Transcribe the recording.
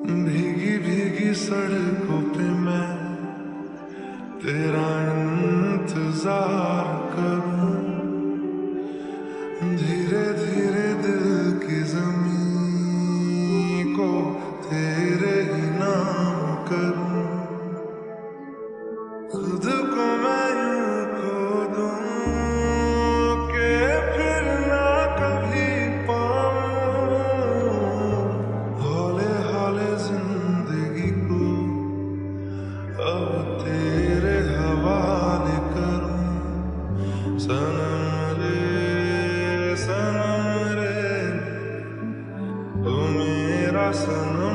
भीगी भीगी सड़कों पे मैं तेरा इंतजार करूं। धीरे धीरे दिल की जमीन को तेरे ही नाम करूं। खुद को मैं यूं खो दूं कि फिर ना कभी पाऊं। हौले हौले जिंदगी को अब तेरे हवाले करूं। सनम रे ओ मेरा सनम।